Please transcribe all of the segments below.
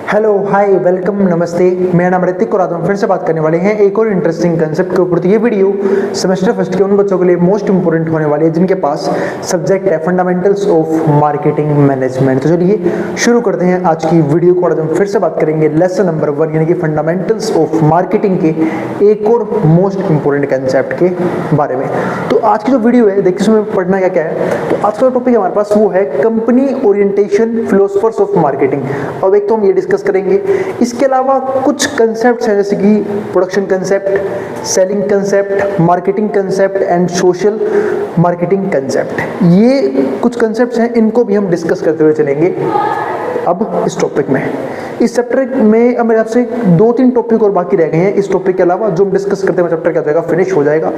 Hello hi welcome नमस्ते। मेरा नाम ऋतिक और आज हम फिर से बात करने वाले हैं एक और इंटरेस्टिंग कंसेप्ट के ऊपर। तो ये वीडियो सेमेस्टर फर्स्ट के उन बच्चों के लिए मोस्ट इंपोर्टेंट होने वाली है जिनके पास सब्जेक्ट है फंडामेंटल्स ऑफ मार्केटिंग मैनेजमेंट। तो चलिए शुरू करते हैं आज की वीडियो को। आज हम फिर से बात करेंगे लेसन नंबर 1 यानी कि फंडामेंटल्स ऑफ मार्केटिंग के एक और मोस्ट इंपोर्टेंट कंसेप्ट के बारे में। तो आज की जो वीडियो है देखिए इसमें पढ़ना क्या है। तो आज का टॉपिक हमारे पास वो है company orientation philosophers of marketing. अब एक तो हम ये डिस्कस करेंगे, इसके अलावा कुछ कंसेप्ट्स हैं जैसे कि production concept, selling concept, marketing concept and social marketing concept. ये कुछ कंसेप्ट्स हैं, इनको भी हम डिस्कस करते हुए चलेंगे अब इस टॉपिक में। इस चैप्टर में अब मेरे आपसे 2-3 टॉपिक और बाकी रह गए हैं। इस टॉपिक के अलावा जो हम डिस्कस करते हैं चैप्टर क्या हो जाएगा, फिनिश हो जाएगा।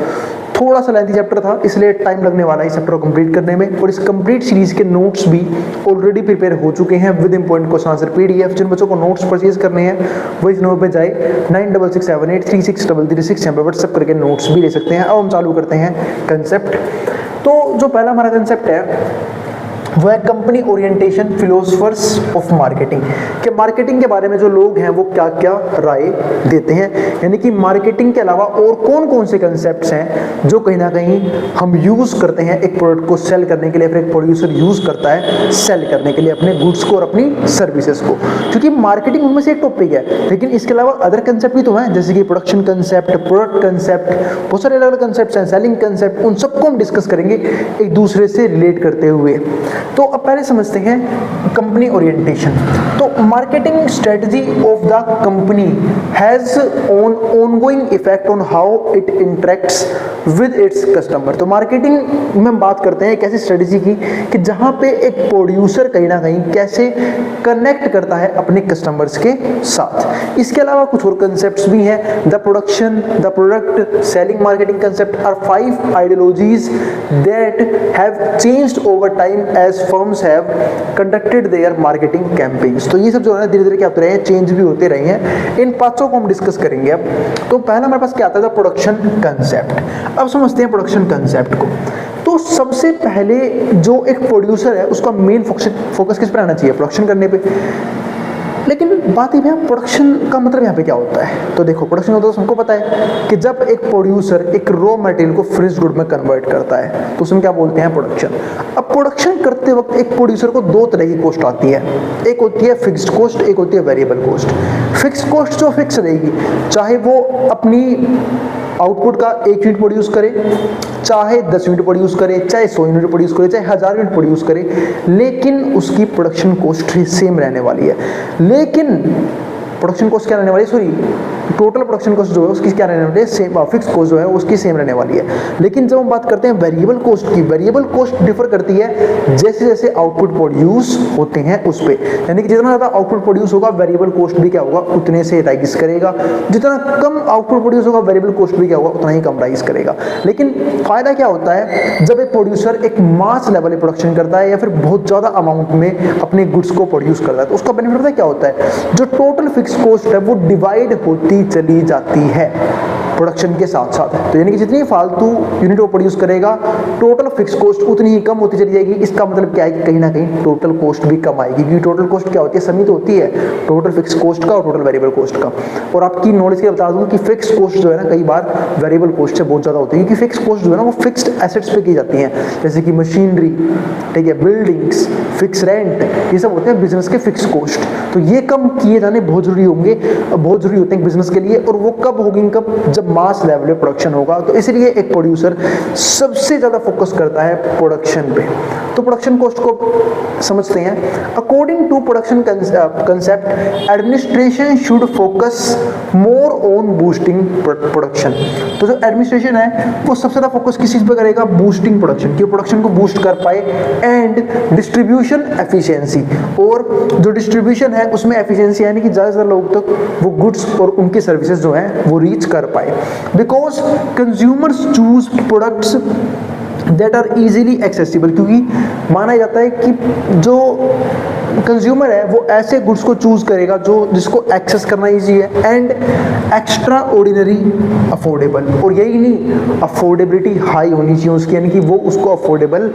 थोड़ा सा लेंथी चैप्टर था इसलिए टाइम लगने वाला है इस चैप्टर को कंप्लीट करने में। और इस कंप्लीट सीरीज के नोट्स भी ऑलरेडी प्रिपेयर हो चुके हैं with important question answer PDF. जिन बच्चों को नोट्स परचेज करने हैं वो इस नंबर पे जाए 9667836336 यहाँ पे व्हाट्सएप करके नोट्स भी ले सकते हैं। अब हम चालू करते हैं कंसेप्ट। तो जो पहला हमारा कंसेप्ट है वो है company orientation philosophers of marketing. कि मार्केटिंग के बारे में जो लोग हैं वो क्या क्या राय देते हैं, यानी कि मार्केटिंग के अलावा और कौन कौन से कंसेप्ट्स हैं जो कहीं ना कहीं हम यूज करते हैं एक प्रोडक्ट को सेल करने के लिए, फिर एक प्रोड्यूसर यूज करता है सेल करने के लिए अपने गुड्स को और अपनी सर्विसेज को। क्योंकि मार्केटिंग उनमें से एक टॉपिक है, लेकिन इसके अलावा अदर कंसेप्ट भी तो हैं जैसे कि प्रोडक्शन कंसेप्ट, प्रोडक्ट कंसेप्ट, बहुत सारे अलग अलग कंसेप्ट हैं, सेलिंग कंसेप्ट। उन सबको हम डिस्कस करेंगे एक दूसरे से रिलेट करते हुए। तो अब पहले समझते हैं कंपनी ओरिएंटेशन। तो marketing strategy of the company has ongoing effect on how it interacts with its customer. तो मार्केटिंग में हम बात करते हैं एक ऐसी स्ट्रेटजी की कि जहां पे एक प्रोड्यूसर कहीं ना कहीं कैसे कनेक्ट करता है अपने कस्टमर्स के साथ। इसके अलावा कुछ और कंसेप्ट्स भी हैं, the production, the product, selling, marketing concept are 5 ideologies that have changed over time as firms have conducted their marketing campaigns. तो ये सब जो है धीरे धीरे क्या होते रहे हैं, चेंज भी होते रहे हैं। इन पांचों को हम डिस्कस करेंगे अब। तो पहला हमारे पास क्या आता है, प्रोडक्शन कंसेप्ट। अब समझते हैं प्रोडक्शन कंसेप्ट को। तो सबसे पहले जो एक प्रोड्यूसर है उसका मेन फोकस किस पर आना चाहिए, प्रोडक्शन करने पे। लेकिन बात ये है प्रोडक्शन का मतलब यहाँ पे क्या होता है। तो देखो प्रोडक्शन होता है सबको पता है कि जब एक प्रोड्यूसर एक रॉ मटेरियल को फिनिश गुड में कन्वर्ट करता है तो उसमें क्या बोलते हैं, प्रोडक्शन। अब प्रोडक्शन करते वक्त एक प्रोड्यूसर को 2 तरह की कॉस्ट आती है, एक होती है फिक्स्ड कॉस्ट, एक होती है वेरिएबल कॉस्ट। फिक्स्ड कॉस्ट जो फिक्स रहेगी, चाहे वो अपनी आउटपुट का 1 यूनिट प्रोड्यूस करे, चाहे 10 यूनिट प्रोड्यूस करे, चाहे 100 यूनिट प्रोड्यूस करे, चाहे 1000 यूनिट प्रोड्यूस करे, लेकिन उसकी प्रोडक्शन कॉस्ट सेम रहने वाली है। लेकिन प्रोडक्शन कॉस्ट क्या रहने वाली है, सॉरी टोटल प्रोडक्शन कॉस्ट जो है उसकी क्या रहने वाली है, सेम। फिक्स कॉस्ट जो है उसकी सेम रहने वाली है। लेकिन जब हम बात करते हैं वेरिएबल कॉस्ट की, वेरिएबल कॉस्ट डिफर करती है जैसे जैसे आउटपुट प्रोड्यूस होते हैं उस पे। यानी कि जितना ज़्यादा आउटपुट प्रोड्यूस होगा वेरिएबल कॉस्ट भी क्या होगा, उतने से राइज करेगा। जितना कम आउटपुट प्रोड्यूस होगा वेरिएबल कॉस्ट भी क्या होगा, उतना ही कम राइज करेगा। लेकिन फायदा क्या होता है, जब एक प्रोड्यूसर एक मास लेवल प्रोडक्शन करता है या फिर बहुत ज़्यादा अमाउंट में अपने गुड्स को प्रोड्यूस करता है तो उसका बेनिफिट पता है क्या होता है, जो टोटल फिक्स कॉस्ट है वो डिवाइड होती चली जाती है प्रोडक्शन के साथ साथ। तो यानी कि जितनी फालतू यूनिट वो प्रोड्यूस करेगा टोटल फिक्स कॉस्ट उतनी ही कम होती चली जाएगी। इसका मतलब क्या है कि कहीं ना कहीं टोटल कॉस्ट भी कम आएगी, क्योंकि टोटल कॉस्ट क्या होती है, समित होती है टोटल फिक्स कॉस्ट का और टोटल वेरिएबल कॉस्ट का। और आपकी नॉलेज के लिए बता दूं कि फिक्स कॉस्ट जो है ना कई बार वेरिएबल कॉस्ट से बहुत ज़्यादा होती है, क्योंकि फिक्स कॉस्ट जो है ना वो फिक्स्ड एसेट्स पे की जाती हैं, जैसे कि मशीनरी, ठीक है, बिल्डिंग्स, फिक्स रेंट, ये सब होते हैं बिजनेस के फिक्स कॉस्ट। तो ये कम किए जाने बहुत जरूरी होंगे, बहुत जरूरी होते हैं बिजनेस के लिए। और वो कब होगी, कब, जब मास लेवल प्रोडक्शन होगा। तो इसलिए एक प्रोड्यूसर सबसे ज्यादा फोकस करता है प्रोडक्शन पे। तो प्रोडक्शन कॉस्ट को समझते हैं। According to production concept administration should focus more on boosting production. तो जो एडमिनिस्ट्रेशन है वो सबसे ज्यादा फोकस किस चीज पे करेगा, बूस्टिंग प्रोडक्शन, कि प्रोडक्शन को बूस्ट कर पाए। एंड डिस्ट्रीब्यूशन एफिशिएंसी, और जो डिस्ट्रीब्यूशन है उसमें एफिशिएंसी यानी कि ज्यादा से ज्यादा लोग तक वो गुड्स और उनकी सर्विसेज जो है वो रीच कर पाए। Because consumers choose products that are easily accessible, क्योंकि माना जाता है कि जो कंज्यूमर है वो ऐसे गुड्स को चूज करेगा जो जिसको एक्सेस करना इजी है एंड एक्स्ट्रा ऑर्डिनरी अफोर्डेबल, और यही नहीं अफोर्डेबिलिटी हाई होनी चाहिए उसकी, यानी कि वो उसको अफोर्डेबल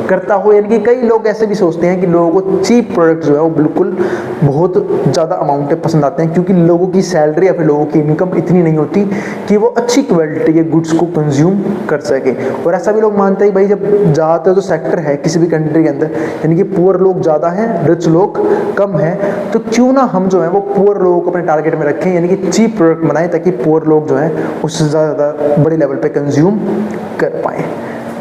करता हो। यानी कि कई लोग ऐसे भी सोचते हैं कि लोगों को चीप प्रोडक्ट जो है वो बिल्कुल बहुत ज़्यादा अमाउंट में पसंद आते हैं, क्योंकि लोगों की सैलरी या फिर लोगों की इनकम इतनी नहीं होती कि वो अच्छी क्वालिटी के गुड्स को कंज्यूम कर सके। और ऐसा भी लोग मानते हैं भाई जब ज़्यादातर जो सेक्टर है किसी भी कंट्री के अंदर, यानी कि पुअर लोग ज़्यादा हैं, रिच लोग कम हैं, तो क्यों ना हम जो है वो पुअर लोगों को अपने टारगेट में रखें, यानी कि चीप प्रोडक्ट बनाएं ताकि पुअर लोग जो हैं उससे ज़्यादा बड़े लेवल पे कंज्यूम कर पाएँ।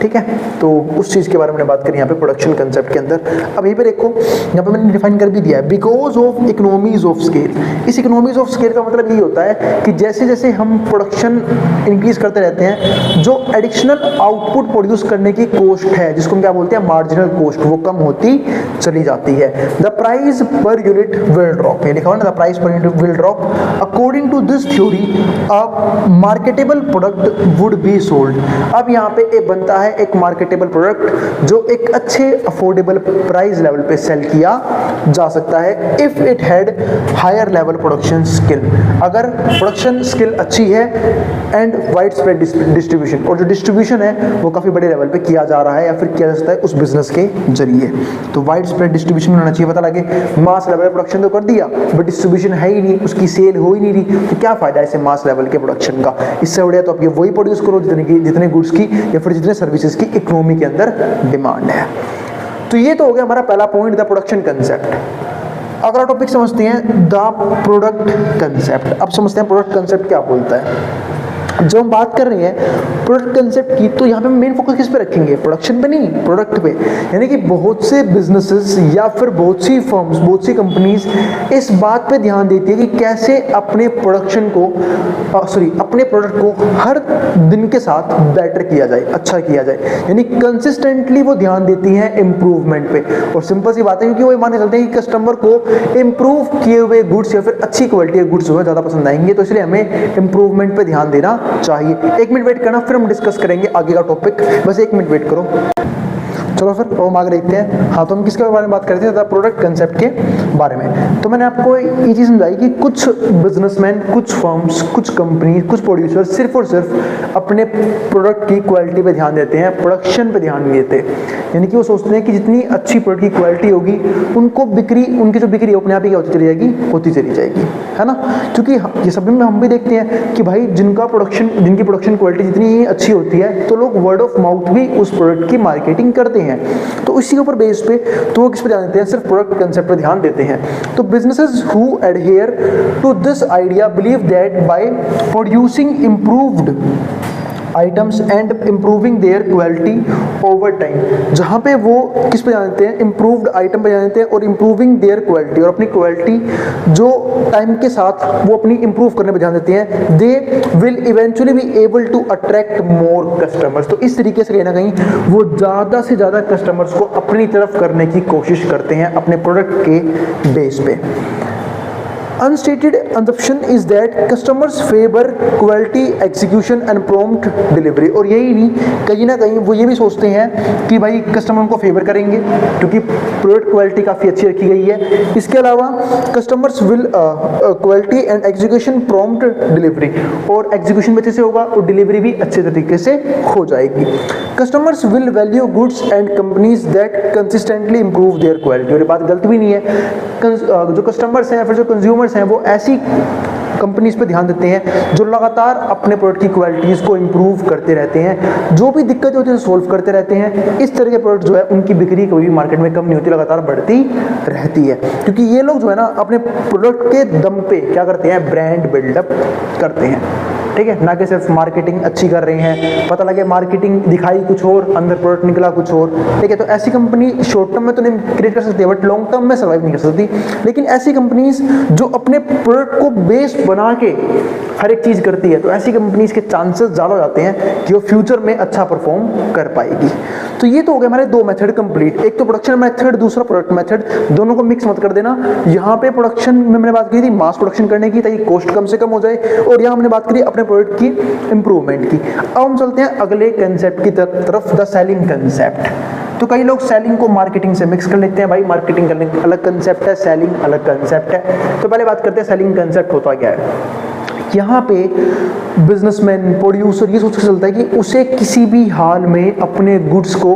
ठीक है, तो उस चीज़ के बारे में बात करें यहाँ पे प्रोडक्शन कंसेप्ट के अंदर। अब यहीं पे देखो, यहाँ पे मैंने डिफाइन कर भी दिया है, because of economies of scale. इस इकोनॉमीज ऑफ स्केल का मतलब यही होता है कि जैसे जैसे हम प्रोडक्शन इंक्रीज करते रहते हैं, जो एडिशनल आउटपुट प्रोड्यूस करने की कॉस्ट है, जिसको हम क्या बोलते हैं मार्जिनल कॉस्ट, वो कम होती चली जाती है। The price per unit will drop, ये लिखा हुआ ना, the price per unit will drop. According to this theory a marketable product would be sold. अब यहाँ पे एक बनता है एक मार्केटेबल प्रोडक्ट जो एक अच्छे अफोर्डेबल प्राइस लेवल पे सेल किया जा सकता है if it had higher level production skill, अगर प्रोडक्शन स्किल अच्छी है एंड वाइड स्प्रेड डिस्ट्रीब्यूशन, और जो डिस्ट्रीब्यूशन है वो काफी बड़े लेवल पे किया जा रहा है या फिर किया जा सकता है उस बिजनेस के जरिए। तो वाइड स्प्रेड डिस्ट्रीब्यूशन होना चाहिए। पता लगे मास लेवल प्रोडक्शन तो कर दिया बट डिस्ट्रीब्यूशन है ही नहीं, उसकी सेल हो ही नहीं रही, तो क्या फायदा ऐसे मास लेवल के प्रोडक्शन का। इससे बढ़िया तो आप ये वही प्रोड्यूस करो जितने गुड्स की या फिर जितने सर्विसेज की इकोनॉमी के अंदर डिमांड है। तो ये तो हो गया हमारा पहला पॉइंट, द प्रोडक्शन कंसेप्ट। अगला टॉपिक समझते हैं द प्रोडक्ट कंसेप्ट। अब समझते हैं प्रोडक्ट कंसेप्ट क्या बोलता है। जब हम बात कर रहे हैं प्रोडक्ट कंसेप्ट की, तो यहाँ पे मेन फोकस किस पे रखेंगे, प्रोडक्शन पे नहीं, प्रोडक्ट पे। यानी कि बहुत से बिजनेसेस या फिर बहुत सी फर्म्स, बहुत सी कंपनीज इस बात पे ध्यान देती है कि कैसे अपने प्रोडक्शन को अपने प्रोडक्ट को हर दिन के साथ बेटर किया जाए, अच्छा किया जाए। यानी कंसिस्टेंटली वो ध्यान देती हैं इम्प्रूवमेंट पे। और सिंपल सी बात है, क्योंकि वो माने चलते हैं कि कस्टमर को इम्प्रूव किए हुए गुड्स या फिर अच्छी क्वालिटी के गुड्स जो है ज़्यादा पसंद आएंगे, तो इसलिए हमें इम्प्रूवमेंट पे ध्यान देना चाहिए। 1 मिनट वेट करना, फिर हम डिस्कस करेंगे आगे का टॉपिक। बस 1 मिनट वेट करो। चलो फिर वो हम आगे देखते हैं। हाँ, तो हम किसके बारे में बात करते हैं, प्रोडक्ट कंसेप्ट के बारे में। तो मैंने आपको ये चीज़ समझाई कि कुछ बिजनेसमैन, कुछ फर्म्स, कुछ कंपनी, कुछ प्रोड्यूसर सिर्फ और सिर्फ अपने प्रोडक्ट की क्वालिटी पे ध्यान देते हैं, प्रोडक्शन पे ध्यान नहीं देते। यानी कि वो सोचते हैं कि जितनी अच्छी प्रोडक्ट की क्वालिटी होगी उनको बिक्री, उनकी जो बिक्री है अपने आप ही क्या होती चली जाएगी, होती चली जाएगी, है ना। क्योंकि ये सभी में हम भी देखते हैं कि भाई जिनकी प्रोडक्शन क्वालिटी जितनी ही अच्छी होती है तो लोग वर्ड ऑफ माउथ भी उस प्रोडक्ट की मार्केटिंग करते हैं। तो इसी के ऊपर बेस पे तो वो किस पे ध्यान देते हैं, सिर्फ प्रोडक्ट कंसेप्ट पे ध्यान देते हैं। तो businesses who adhere to this idea believe that by producing improved items and improving their quality over time, जहाँ पे वो किस पे ध्यान देते हैं, इम्प्रूव्ड आइटम पे ध्यान देते हैं और इम्प्रूविंग देयर क्वालिटी, और अपनी क्वालिटी जो टाइम के साथ वो अपनी इम्प्रूव करने पे ध्यान देते हैं, they will eventually be able to attract more customers. तो इस तरीके से कहीं ना कहीं वो ज़्यादा से ज़्यादा कस्टमर्स को अपनी तरफ करने की कोशिश करते हैं अपने प्रोडक्ट के बेस पे। Unstated assumption is that customers favor quality execution and prompt delivery। और यही नहीं, कहीं ना कहीं वो ये भी सोचते हैं कि भाई कस्टमर उनको फेवर करेंगे क्योंकि प्रोडक्ट क्वालिटी काफ़ी अच्छी रखी गई है। इसके अलावा customers will quality and execution prompt delivery, और एग्जीक्यूशन भी अच्छे से होगा और डिलीवरी भी अच्छे तरीके से हो जाएगी। Customers will value goods and companies that consistently improve there quality. और ये बात गलत भी नहीं है, जो कस्टमर्स हैं या फिर जो कंज्यूमर्स हैं वो ऐसी कंपनीज पे ध्यान देते हैं जो लगातार अपने प्रोडक्ट की क्वालिटीज को इंप्रूव करते रहते हैं, जो भी दिक्कत होती है सोल्व करते रहते हैं। इस तरह के प्रोडक्ट जो है उनकी बिक्री कभी भी मार्केट में कम नहीं होती, लगातार बढ़ती रहती है, क्योंकि ये लोग जो है ना अपने प्रोडक्ट के दम पे क्या करते हैं, ब्रांड बिल्डअप करते हैं। ठीक है, ना कि सिर्फ मार्केटिंग अच्छी कर रहे हैं, पता लगे मार्केटिंग दिखाई कुछ और, अंदर प्रोडक्ट निकला कुछ और। ठीक है, तो ऐसी कंपनी शॉर्ट टर्म में तो नहीं क्रिएट कर सकती बट लॉन्ग टर्म में सर्वाइव नहीं कर सकती। लेकिन ऐसी कंपनीज जो अपने प्रोडक्ट को बेस बना के हर एक चीज़ करती है, तो ऐसी कंपनीज के चांसेस ज़्यादा हो जाते हैं कि वो फ्यूचर में अच्छा परफॉर्म कर पाएगी। तो ये तो हो गए हमारे 2 मेथड कंप्लीट, एक तो प्रोडक्शन मेथड, दूसरा प्रोडक्ट मेथड। दोनों को मिक्स मत कर देना। यहाँ पे प्रोडक्शन में मैंने बात की थी मास प्रोडक्शन करने की ताकि कॉस्ट कम से कम हो जाए, और यहाँ हमने बात करी अपने प्रोडक्ट की इंप्रूवमेंट की। अब हम चलते हैं अगले कंसेप्ट की तरफ, द सेलिंग कंसेप्ट। तो कई लोग सेलिंग को मार्केटिंग से मिक्स कर लेते हैं। भाई मार्केटिंग करने अलग कंसेप्ट है, सेलिंग अलग कंसेप्ट है। तो पहले बात करते हैं सेलिंग कंसेप्ट होता क्या है। यहाँ पे बिजनेसमैन, प्रोड्यूसर ये सोच के चलता है कि उसे किसी भी हाल में अपने गुड्स को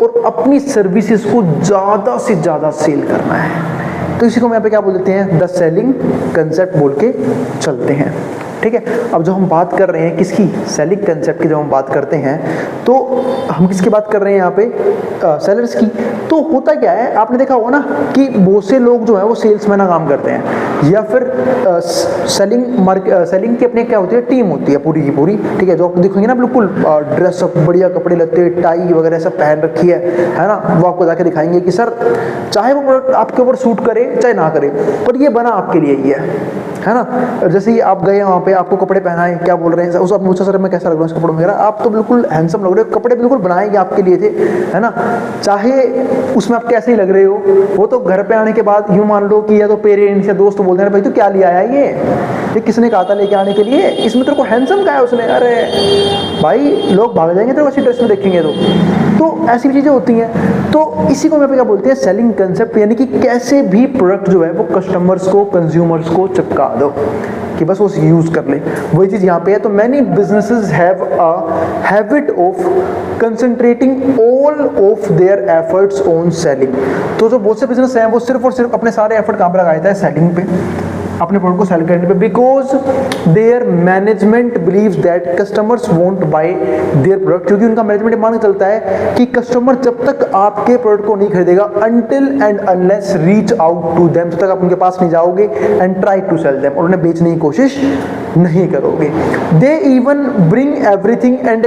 और अपनी सर्विसेज को ज़्यादा से ज़्यादा सेल करना है। तो इसी को हम यहाँ पे क्या बोल देते हैं, द सेलिंग कंसेप्ट बोल के चलते हैं। ठीक है, अब जो हम बात कर रहे हैं किसकी, सेलिंग कंसेप्ट की, जब हम बात करते हैं तो हम किसकी बात कर रहे हैं यहाँ पे, सेलर्स की। तो होता क्या है, आपने देखा होगा ना कि बहुत से लोग जो है वो सेल्समैन का काम करते हैं, या फिर सेलिंग की अपने क्या होती है, टीम होती है पूरी की पूरी। ठीक है, जो आप दिखेंगे ना बिल्कुल ड्रेसअप, बढ़िया कपड़े लत्ते, टाई वगैरह सब पहन रखी है ना, वो आपको जाके दिखाएंगे कि सर चाहे वो प्रोडक्ट आपके ऊपर सूट करे चाहे ना करे, पर ये बना आपके लिए ही है ना। जैसे ही आप गए वहाँ पे, आपको कपड़े पहनाए, क्या बोल रहे हैं उस, आप पूछा सर मैं कैसा लग रहा हूँ इस कपड़ों में, आप तो बिल्कुल हैंडसम लग रहे हो, कपड़े बिल्कुल बनाए गए आपके लिए थे, है ना। चाहे उसमें आप कैसे ही लग रहे हो, वो तो घर पे आने के बाद यूँ मान लो कि या तो पेरेंट्स या दोस्त बोलते हैं भाई तो क्या लिया आया ये किसने कहा था लेके आने के लिए, इसमें तेरे को हैंडसम कहा है उसने, अरे भाई लोग भाग जाएंगे तेरे को ऐसी ड्रेस में देखेंगे तो ऐसी चीज़ें होती हैं। तो इसी को मैं क्या बोलते हैं, सेलिंग कंसेप्ट, यानी कि कैसे भी प्रोडक्ट जो है वो कस्टमर्स को, कंज्यूमर्स को चिपका दो कि बस वो यूज कर ले। वही चीज यहाँ पे है। तो many businesses have a habit of concentrating all of their efforts on selling. तो जो बहुत से बिजनेस हैं वो सिर्फ और सिर्फ अपने सारे एफर्ट कहाँ पर लगाए थे, सेलिंग पे, अपने प्रोडक्ट को सेल करने पे, because there management believes that customers won't buy their product. क्योंकि उनका मैनेजमेंट मान के चलता है कि कस्टमर जब तक आपके प्रोडक्ट को नहीं खरीदेगा, until and unless reach out to them, जब तक आप उनके पास नहीं जाओगे and try to sell them, और उन्हें बेचने की कोशिश नहीं करोगे। They even bring everything and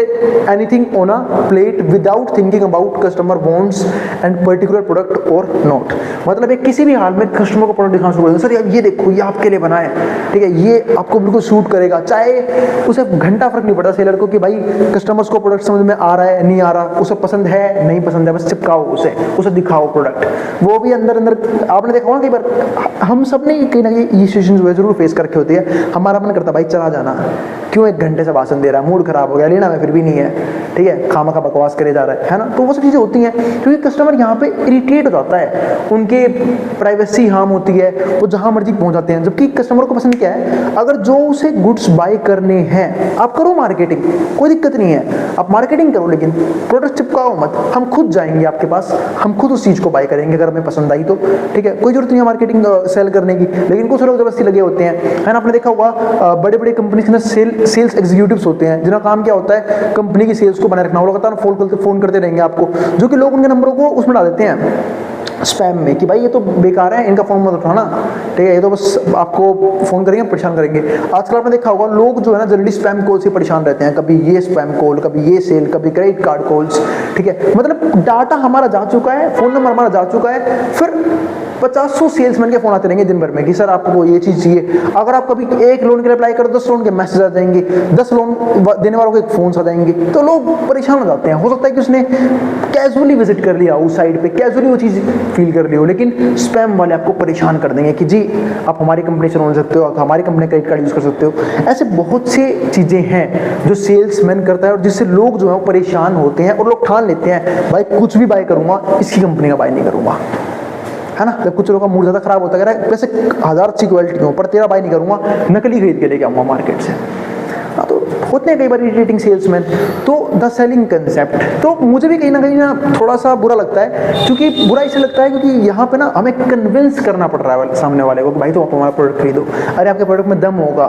anything on a plate without thinking about customer wants and particular product और नॉट। मतलब ये किसी भी हाल में कस्टमर को प्रोडक्ट दिखाना शुरू कर, सर यार ये देखो ये आपके लिए बना है, ठीक है, ये आपको बिल्कुल सूट करेगा, चाहे उसे घंटा फर्क नहीं पड़ता सेलर को कि भाई कस्टमर्स को प्रोडक्ट समझ में आ रहा है नहीं आ रहा, उसे पसंद है नहीं पसंद है, बस चिपकाओ उसे दिखाओ प्रोडक्ट। वो भी अंदर अंदर आपने देखा होगा कई बार, हम सब ने कहीं ना कहीं ये सिचुएशन जो है जरूर फेस करके होती है। हमारा मन करता भाई चला जाना, क्यों एक घंटे से भाषण दे रहा है, मूड खराब हो गया, लेना में फिर भी नहीं है, ठीक है, खामा का बकवास करे जा रहा है ना। तो वो सब चीजें होती हैं क्योंकि कस्टमर यहाँ पे इरिटेट हो जाता है, उनके प्राइवेसी हार्म होती है, वो जहां मर्जी पहुंच जाते हैं। जबकि कस्टमर को पसंद क्या है, अगर जो उसे गुड्स बाय करने हैं, आप करो मार्केटिंग, कोई दिक्कत नहीं है, आप मार्केटिंग करो, लेकिन प्रोडक्ट चिपकाओ मत। हम खुद जाएंगे आपके पास, हम खुद उस चीज को बाय करेंगे अगर हमें पसंद आई तो, ठीक है, कोई जरूरत नहीं है मार्केटिंग सेल करने की। लेकिन कुछ लोग जबरदस्ती लगे होते हैं, है ना। आपने देखा होगा बड़े बड़े कंपनी के अंदर सेल्स एग्जीक्यूटिव्स होते हैं जिनका काम क्या होता है, कंपनी की सेल्स को बनाए रखना। वो लगातार फोन करते रहेंगे आपको, जो कि लोग उनके नंबरों को उसमें डाल देते हैं स्पैम में कि भाई ये तो बेकार है, इनका फोन मत उठाना, ठीक है, ये तो बस आपको फोन करेंगे, परेशान करेंगे। आजकल आपने देखा होगा लोग जो है ना जल्दी स्पैम कॉल से परेशान रहते हैं, कभी ये स्पैम कॉल, कभी ये सेल, कभी क्रेडिट कार्ड कॉल्स, ठीक है। मतलब डाटा हमारा जा चुका है, फोन नंबर हमारा जा चुका है, फिर 50 सेल्समैन के फोन आते रहेंगे दिन भर में कि सर आपको ये चीज चाहिए। अगर आप कभी एक लोन के लिए अप्लाई करो, 10 लोन के मैसेज आ जाएंगे, 10 लोन देने वालों के फोन आ जाएंगे, तो लोग परेशान हो जाते हैं। हो सकता है कि उसने कैजुअली विजिट कर लिया उस साइट पे, कैजुअली वो चीज फील कर ली हो, लेकिन स्पैम वाले आपको परेशान कर देंगे कि जी आप हमारी कंपनी से लोन ले सकते हो, आप हमारी कंपनी क्रेडिट कार्ड यूज कर सकते हो। ऐसे बहुत से चीजें हैं जो सेल्समैन करता है और जिससे लोग जो है वो परेशान होते हैं और लोग ठान लेते हैं भाई कुछ भी बाय करूंगा, इसकी कंपनी का बाय नहीं करूंगा, है ना। जब कुछ लोगों का मूड ज्यादा खराब होता है, वैसे 1000 अच्छी क्वालिटी हो पर तेरा बाय नहीं करूंगा, नकली खरीद के लेके आऊंगा मार्केट से। तो होते हैं कई बार इरिटेटिंग सेल्समैन। तो द सेलिंग कंसेप्ट, तो मुझे भी कहीं ना थोड़ा सा बुरा लगता है, क्योंकि बुरा इसलिए लगता है क्योंकि यहाँ पे ना हमें कन्विंस करना पड़ रहा है सामने वाले को कि भाई तो आप हमारा प्रोडक्ट खरीदो, अरे आपके प्रोडक्ट में दम होगा,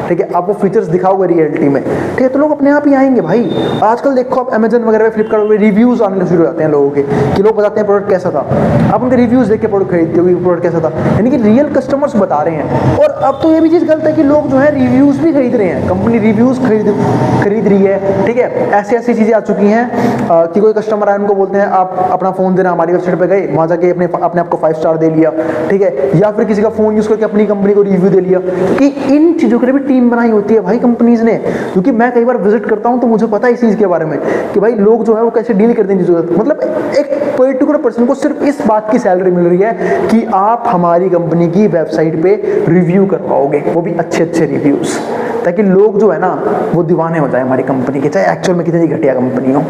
ठीक है, आपको फीचर्स दिखाओगे रियलिटी में, ठीक है, तो लोग अपने आप ही आएंगे भाई। आजकल देखो आप अमेजन वगैरह फ्लिपकार्ट में रिव्यूज आने शुरू हो जाते हैं लोगों के, कि लोग बताते हैं प्रोडक्ट कैसा था, आप उनके रिव्यूज देख के प्रोडक्ट खरीदते हो, प्रोडक्ट कैसा था, यानी कि रियल कस्टमर्स बता रहे हैं। और अब तो ये भी चीज़ गलत है कि लोग जो है रिव्यूज भी खरीद रहे हैं, कंपनी रिव्यूज खरीद रही है, ठीक है। ऐसी ऐसी चीजें आ चुकी हैं कि कोई कस्टमर आए उनको बोलते हैं आप अपना फोन देना, हमारी वेबसाइट पे गए, वहां जाके अपने आप को 5 स्टार दे लिया, ठीक है, या फिर किसी का फोन यूज करके अपनी कंपनी को रिव्यू दे लिया। क्योंकि इन चीजों के लिए भी टीम बनाई होती है भाई कंपनीज ने, क्योंकि मैं कई बार विजिट करता हूं तो मुझे पता है इस चीज के बारे में कि भाई लोग जो है वो कैसे डील करते हैं चीजों। मतलब एक पर्टिकुलर पर्सन को सिर्फ इस बात की सैलरी मिल रही है कि आप हमारी कंपनी की वेबसाइट पे रिव्यू करवाओगे, वो भी अच्छे रिव्यूज, ताकि लोग जो है ना वो दीवाने हो जाए हमारी कंपनी के, चाहे एक्चुअल में कितनी घटिया कंपनी हो।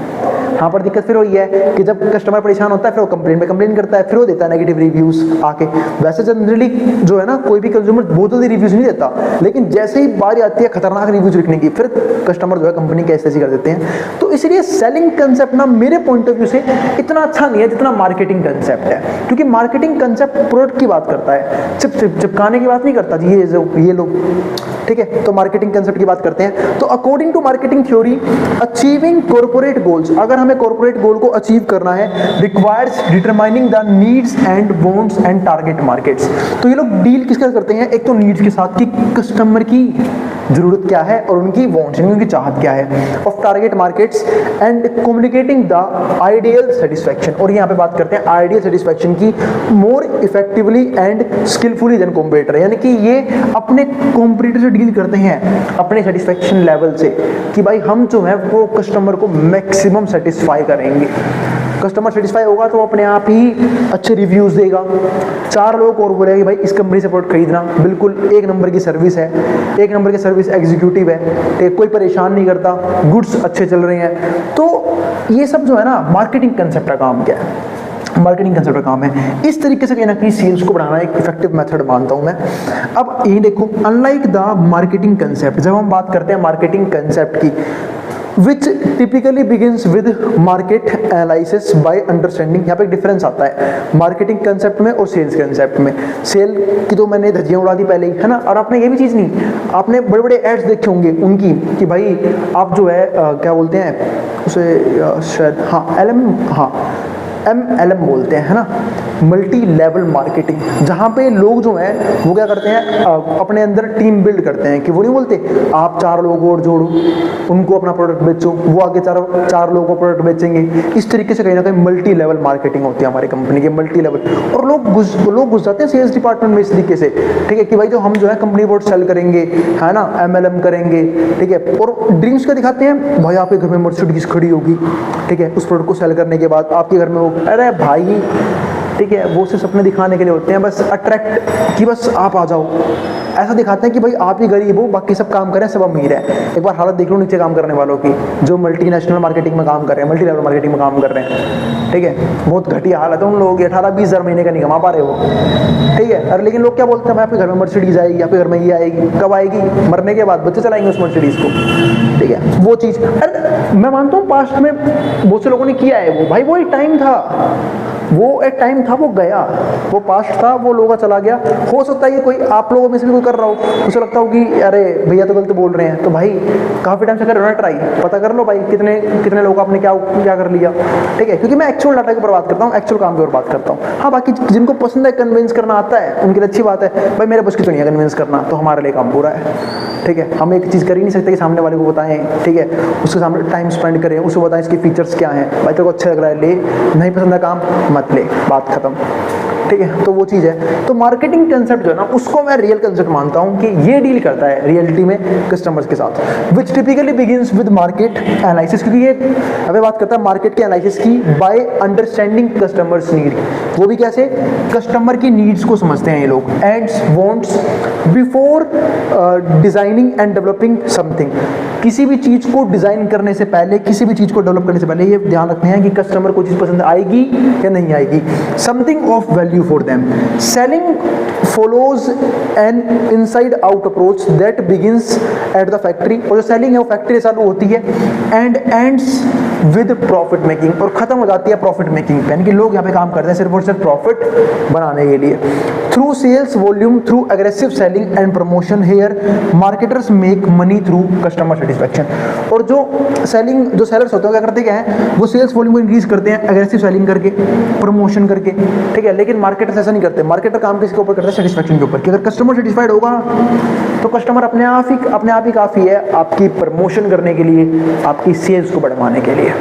यहाँ पर दिक्कत फिर वही है कि जब कस्टमर परेशान होता है फिर वो कंप्लेन पे कंप्लेन करता है, फिर वो देता है नेगेटिव रिव्यूज आके। वैसे जनरली जो है ना कोई भी कंज्यूमर बहुत जल्दी रिव्यूज नहीं देता, लेकिन जैसे ही बारी आती है खतरनाक रिव्यूज लिखने की, फिर कस्टमर जो है कंपनी की ऐसी कर देते हैं। तो इसलिए सेलिंग कंसेप्ट ना मेरे पॉइंट ऑफ व्यू से इतना अच्छा नहीं है जितना मार्केटिंग कंसेप्ट है, क्योंकि मार्केटिंग कंसेप्ट प्रोडक्ट की बात करता है, चिपकाने की बात नहीं करता जी ये लोग, ठीक है। तो मार्केटिंग कंसेप्ट की बात करते हैं। तो according to marketing theory, achieving corporate goals, अगर हमें कॉर्पोरेट गोल को अचीव करना है, requires determining the needs and wants and target markets. तो ये लोग डील किसका करते हैं, एक तो नीड्स के साथ कि कस्टमर की जरूरत क्या है और उनकी वांट्स उनकी चाहत क्या है, of target markets and communicating the ideal satisfaction. और यहाँ पे बात करते हैं आइडियल सेटिस्फैक्शन की, more effectively and skilfully than competitor, यानी कि ये अपने कॉम्पिटिटर से डील करते हैं अपने सेटिस्फैक्शन लेवल से कि भाई हम जो है वो कस्टमर को मैक्सिमम सेटिस्फाई करेंगे। कस्टमर सेटिस्फाई होगा तो अपने आप ही अच्छे रिव्यूज़ देगा, 4 लोग और बोलेंगे भाई इस कंपनी से प्रोडक्ट खरीदना, बिल्कुल एक नंबर की सर्विस है, एक नंबर की सर्विस एग्जीक्यूटिव है, कोई परेशान नहीं करता, गुड्स अच्छे चल रहे हैं। तो ये सब जो है ना मार्केटिंग कंसेप्ट का काम क्या है, मार्केटिंग कंसेप्ट का काम है। इस तरीके से कहीं ना कहीं सेल्स को बढ़ाना एक इफेक्टिव मेथड मानता हूं मैं। अब ये देखो, अनलाइक द मार्केटिंग कंसेप्ट, जब हम बात करते हैं मार्केटिंग कंसेप्ट की, which typically begins with market analysis by understanding, यहाँ पे एक डिफरेंस आता है मार्केटिंग कंसेप्ट में और सेल्स कंसेप्ट में। सेल की तो मैंने धज्जियाँ उड़ा दी पहले ही, है ना। और आपने ये भी चीज़ नहीं, आपने बड़े बड़े एड्स देखे होंगे उनकी कि भाई आप जो है क्या बोलते हैं उसे, शायद MLM बोलते हैं, है ना, मल्टी लेवल मार्केटिंग, जहाँ पे लोग जो हैं वो क्या करते हैं अपने अंदर टीम बिल्ड करते हैं कि वो नहीं बोलते आप 4 लोगों और जोड़ो, उनको अपना प्रोडक्ट बेचो, वो आगे 4 लोगों को प्रोडक्ट बेचेंगे। इस तरीके से कहीं ना कहीं मल्टी लेवल मार्केटिंग होती है हमारी कंपनी की, मल्टी लेवल। और लोग घुस जाते हैं सेल्स डिपार्टमेंट में इस तरीके से, ठीक है, कि भाई जो हम जो है कंपनी बोर्ड सेल करेंगे, है ना, MLM करेंगे, ठीक है। और ड्रीम्स क्या दिखाते हैं, भाई आपके घर में मर्सिडीज खड़ी होगी, ठीक है, उस प्रोडक्ट को सेल करने के बाद आपके घर में वो, अरे भाई ठीक है, वो सिर्फ सपने दिखाने के लिए होते हैं, बस अट्रैक्ट कि बस आप आ जाओ, ऐसा दिखाते हैं कि भाई आप ही गरीब हो, बाकी सब काम करें, सब अमीर है। एक बार हालत देख लो नीचे काम करने वालों की, जो मल्टीनेशनल मार्केटिंग में काम कर रहे हैं, मल्टी लेवल मार्केटिंग में काम कर रहे हैं, ठीक है, बहुत घटिया हालत है उन लोगों की, 18-20 हज़ार महीने का नहीं कमा पा रहे हो, ठीक है। अरे लेकिन लोग क्या बोलते हैं, भाई आपके घर में मर्सिडीज आएगी, आपके घर में ये आएगी, कब आएगी, मरने के बाद बच्चे चलाएंगे उस मर्सिडीज को, ठीक है, वो चीज़। अरे मैं मानता हूँ पास्ट में बहुत से लोगों ने किया है वो, भाई वो एक टाइम था, वो एक टाइम था, वो गया, वो पास्ट था, वो लोग चला गया। हो सकता है कि कोई आप लोगों में से भी कोई कर रहा हो, उसे लगता हो कि अरे भैया तो गलत बोल रहे हैं, तो भाई काफ़ी टाइम से कर रहे हो ना, ट्राई पता कर लो भाई कितने लोग आपने क्या कर लिया, ठीक है। क्योंकि मैं एक्चुअल डाटा के ऊपर बात करता हूँ, एक्चुअल काम के ऊपर बात करता हूँ। हाँ, बाकी जिनको पसंद है कन्विंस करना आता है उनके लिए अच्छी बात है, भाई मेरे बस की तो नहीं है कन्विंस करना, तो हमारे लिए काम पूरा है, ठीक है। हम एक चीज़ कर ही नहीं सकते कि सामने वाले को बताएं, ठीक है, उसके सामने टाइम स्पेंड करें, उसको बताएं इसके फीचर्स क्या हैं, भाई तेरे को अच्छा लग रहा है ले, नहीं पसंद है काम मत ले, बात खत्म, ठीक है। तो वो चीज़ है। तो मार्केटिंग कंसेप्ट जो है ना, उसको मैं रियल कंसेप्ट मानता हूँ कि ये डील करता है रियलिटी में कस्टमर्स के साथ, which typically begins with market analysis, क्योंकि ये अभी बात करता है मार्केट के एनालिसिस की, बाय अंडरस्टैंडिंग कस्टमर्स नीड। वो भी कैसे, कस्टमर की नीड्स को समझते हैं ये लोग, ends wants, before designing and developing something. किसी भी चीज़ को डिज़ाइन करने से पहले, किसी भी चीज़ को डेवलप करने से पहले ये ध्यान रखते हैं कि कस्टमर को चीज़ पसंद आएगी या नहीं आएगी। Something of value for them. Selling follows an inside out approach that begins at the factory. और जो सेलिंग है वो फैक्ट्री से चालू होती है and ends with profit making, और ख़त्म हो जाती है प्रॉफिट मेकिंग पे, यानी कि लोग यहाँ पे काम करते हैं सिर्फ और सिर्फ प्रॉफिट बनाने के लिए। Through sales volume, through aggressive selling and promotion, here marketers make money through customer satisfaction. और जो सेलर्स होते हैं क्या करते क्या है, वो सेल्स वॉल्यूम को इंक्रीज करते हैं अग्रेसिव सेलिंग करके, प्रमोशन करके, ठीक है। लेकिन मार्केटर्स ऐसा नहीं करते, मार्केटर काम किसके ऊपर करते हैं, सेटिस्फैक्शन के ऊपर, कि अगर कस्टमर सेटिस्फाइड होगा तो कस्टमर अपने आप ही काफ़ी है आपकी प्रमोशन करने के लिए, आपकी सेल्स को बढ़ाने के लिए।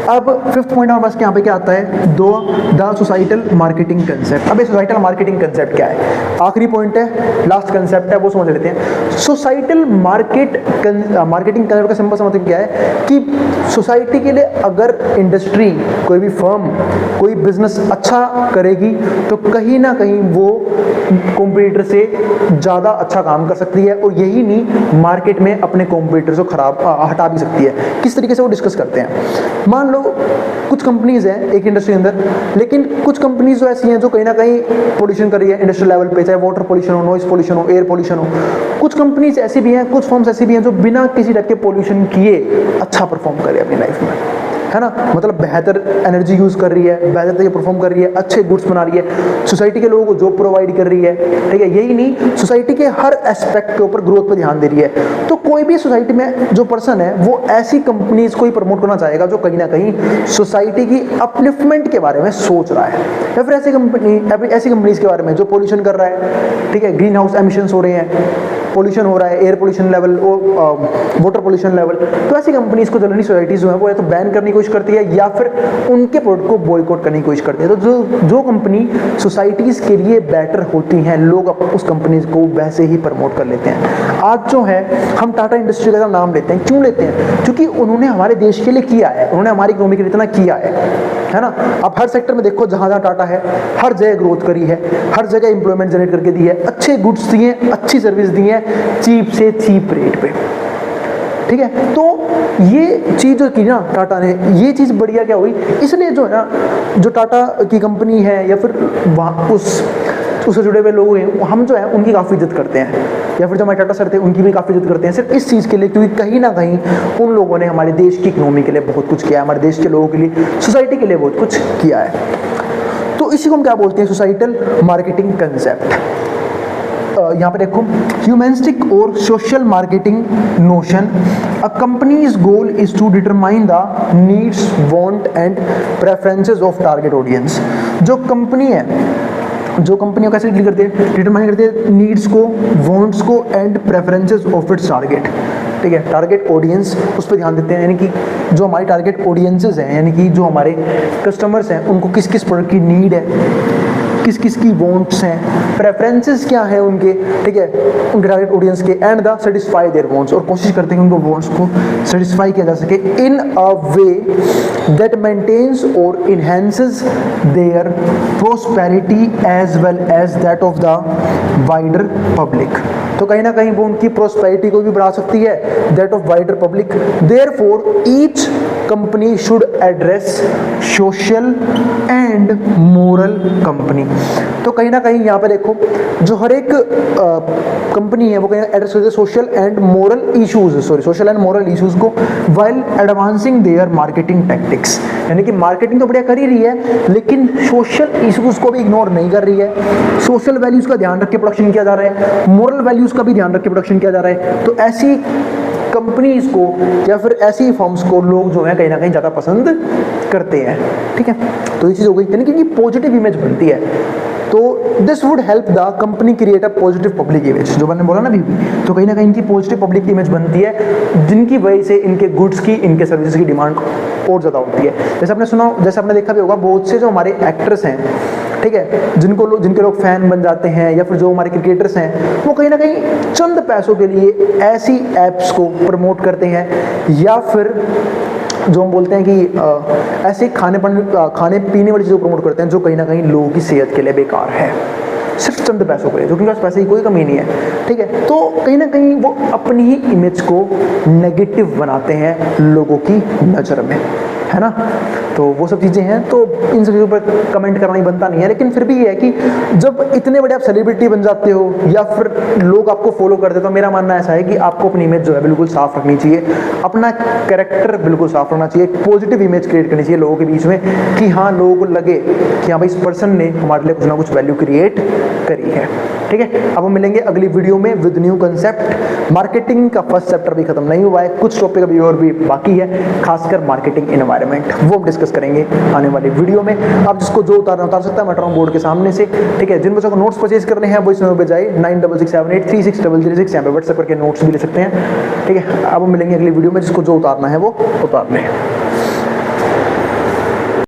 अब फिफ्थ पॉइंट हमारे पास यहाँ पे क्या आता है, द सोसाइटल मार्केटिंग कंसेप्ट। अब ये सोसाइटल मार्केटिंग कंसेप्ट क्या है, आखिरी पॉइंट है, लास्ट कंसेप्ट है, वो समझ लेते हैं। सोसाइटल मार्केटिंग कंसेप्ट का सिंपल सा मतलब क्या है कि सोसाइटी के लिए अगर इंडस्ट्री, कोई भी फर्म, कोई बिजनेस अच्छा करेगी तो कहीं ना कहीं वो कॉम्पिटिटर से ज़्यादा अच्छा काम कर सकती है, और यही नहीं मार्केट में अपने कॉम्पिटिटर को हटा भी सकती है। किस तरीके से वो डिस्कस करते हैं। मान लो कुछ कंपनीज हैं एक इंडस्ट्री के अंदर, लेकिन कुछ कंपनीज तो ऐसी हैं जो कहीं ना कहीं पोल्यूशन कर रही है इंडस्ट्रियल लेवल पे, चाहे वाटर पोल्यूशन हो, नॉइस पोल्यूशन हो, एयर पोल्यूशन हो। कुछ कंपनीज ऐसी भी हैं, कुछ फर्म्स ऐसी भी हैं जो बिना किसी टाइप के पोल्यूशन किए अच्छा परफॉर्म करे अपनी लाइफ में, है ना। मतलब बेहतर एनर्जी यूज कर रही है, बेहतर तरीके परफॉर्म कर रही है, अच्छे गुड्स बना रही है, सोसाइटी के लोगों को जॉब प्रोवाइड कर रही है, ठीक है। यही नहीं, सोसाइटी के हर एस्पेक्ट के ऊपर ग्रोथ पे ध्यान दे रही है। तो कोई भी सोसाइटी में जो पर्सन है वो ऐसी कंपनीज को ही प्रमोट करना चाहेगा जो कहीं ना कहीं सोसाइटी की अपलिफ्टमेंट के बारे में सोच रहा है, या फिर ऐसी कंपनीज के बारे में जो पोल्यूशन कर रहा है, ठीक है, ग्रीन हाउस एमिशंस हो रहे हैं, पोल्यूशन हो रहा है, air pollution level, water pollution level. तो ऐसी कंपनीज को जनरली सोसाइटीज जो है वो या तो बैन करने की कोशिश करती है या फिर उनके प्रोडक्ट को बॉयकॉट करने की कोशिश करती है। तो जो कंपनी सोसाइटीज के लिए बेटर होती हैं, लोग उस कंपनीज को वैसे ही प्रमोट कर लेते हैं। आज जो है हम टाटा इंडस्ट्री का नाम लेते हैं, क्यों लेते हैं? क्योंकि उन्होंने हमारे देश के लिए किया है, उन्होंने हमारी इकोनॉमी के लिए इतना किया है ना। अब हर सेक्टर में देखो, जहाँ जहाँ टाटा है हर जगह ग्रोथ करी है, हर जगह इंप्लॉयमेंट जनरेट करके दी है, अच्छे गुड्स दिए, अच्छी सर्विस दी है, चीप से चीप रेट पे, ठीक है। तो ये चीज जो की ना टाटा ने, ये चीज बढ़िया क्या हुई, इसलिए जो है ना, जो टाटा की कंपनी है या फिर उससे जुड़े हुए लोग हैं, हम जो है उनकी काफ़ी इज्जत करते हैं, या फिर जो हमारे टाटा सर थे उनकी भी काफ़ी इज्जत करते हैं, सिर्फ इस चीज़ के लिए क्योंकि कहीं ना कहीं उन लोगों ने हमारे देश की इकोनॉमी के लिए बहुत कुछ किया है, हमारे देश के लोगों के लिए, सोसाइटी के लिए बहुत कुछ किया है। तो इसी को हम क्या बोलते हैं, सोसाइटल मार्केटिंग कंसेप्ट। यहाँ पे देखो, ह्यूमनिस्टिक और social marketing notion, a company's goal is to determine the needs, want and preferences of target audience. जो कंपनी है, जो कंपनियों कैसे डील करती है, डिटरमाइन करती है नीड्स को, वांट्स को and preferences of its target, ठीक है। टारगेट ऑडियंस, उस पर ध्यान देते हैं, यानी कि जो हमारी टारगेट ऑडियंसेस हैं, यानी कि जो हमारे कस्टमर्स हैं, उनको किस किस प्रोडक्ट की नीड है, किस किस की वांट्स हैं, प्रेफरेंसेस क्या है उनके, ठीक है, उनके टारगेट ऑडियंस के, and the satisfy their wants, और कोशिश करते हैं कि उनको वांट्स को सेटिस्फाई किया जा सके in a way that maintains और enhances their prosperity as well as that of the wider public. तो कहीं ना कहीं वो उनकी प्रोस्पेरिटी को भी बढ़ा सकती है, that of wider public. Therefore each company should address social and moral company. तो कहीं ना कहीं यहाँ पे देखो, जो हर एक कंपनी है वो कहीं एड्रेस करती है social and moral issues, social and moral issues को, while advancing their marketing tactics. यानी कि मार्केटिंग तो बढ़िया कर ही रही है, लेकिन सोशल इश्यूज को भी इग्नोर नहीं कर रही है, सोशल वैल्यूज का ध्यान रख के प्रोडक्शन किया जा रहा है, मोरल वैल्यूज का भी ध्यान रख के प्रोडक्शन किया जा रहा है। तो ऐसी कंपनीज को या फिर ऐसी फर्म्स को लोग जो है कहीं ना कहीं ज़्यादा पसंद करते हैं, ठीक है। तो ये चीज़ हो गई, यानी कि पॉजिटिव इमेज बनती है। तो this would help the company create a positive public image, जो मैंने बोला ना अभी। तो कहीं ना कहीं इनकी पॉजिटिव पब्लिक इमेज बनती है, जिनकी वजह से इनके गुड्स की, इनके सर्विसेज की डिमांड और ज़्यादा होती है। जैसे आपने सुना, जैसे आपने देखा भी होगा, बहुत से जो हमारे एक्टर्स हैं, ठीक है, जिनके लोग फैन बन जाते हैं, या फिर जो हमारे क्रिकेटर्स हैं, वो कहीं ना कहीं चंद पैसों के लिए ऐसी एप्स को प्रमोट करते हैं, या फिर जो हम बोलते हैं कि ऐसे खाने पीने वाली चीज़ों को प्रमोट करते हैं जो कहीं ना कहीं लोगों की सेहत के लिए बेकार है, सिर्फ चंद पैसों के लिए, जो कि उनके पास पैसे की कोई कमी नहीं है, ठीक है। तो कहीं ना कहीं वो अपनी ही इमेज को नेगेटिव बनाते हैं लोगों की नज़र में, है ना। तो वो सब चीज़ें हैं, तो इन सब चीज़ों पर कमेंट करना ही बनता नहीं है। लेकिन फिर भी ये है कि जब इतने बड़े आप सेलिब्रिटी बन जाते हो या फिर लोग आपको फॉलो करते हो, तो मेरा मानना ऐसा है कि आपको अपनी इमेज जो है बिल्कुल साफ रखनी चाहिए, अपना कैरेक्टर बिल्कुल साफ रखना चाहिए, पॉजिटिव इमेज क्रिएट करनी चाहिए लोगों के बीच में, कि हाँ, लोगों को लगे कि हाँ भाई, इस पर्सन ने हमारे लिए कुछ ना कुछ वैल्यू क्रिएट करी है, ठीक है। अब हम मिलेंगे अगली वीडियो में विद न्यू कंसेप्ट। मार्केटिंग का फर्स्ट चैप्टर भी खत्म नहीं हुआ है, कुछ टॉपिक अभी और भी बाकी है, खासकर मार्केटिंग एनवायरनमेंट, वो हम डिस्कस करेंगे आने वाली वीडियो में। आप जिसको जो उतारना उतार सकता है, मैं बोर्ड के सामने से, ठीक है। जिन बच्चों को नोट्स परचेज करने हैं वो इस नंबर पे जाए 9667836036, यहाँ पे व्हाट्सएप करके नोट्स भी ले सकते हैं, ठीक है। अब हम मिलेंगे अगली वीडियो में, जिसको जो उतारना है वो उतार लें।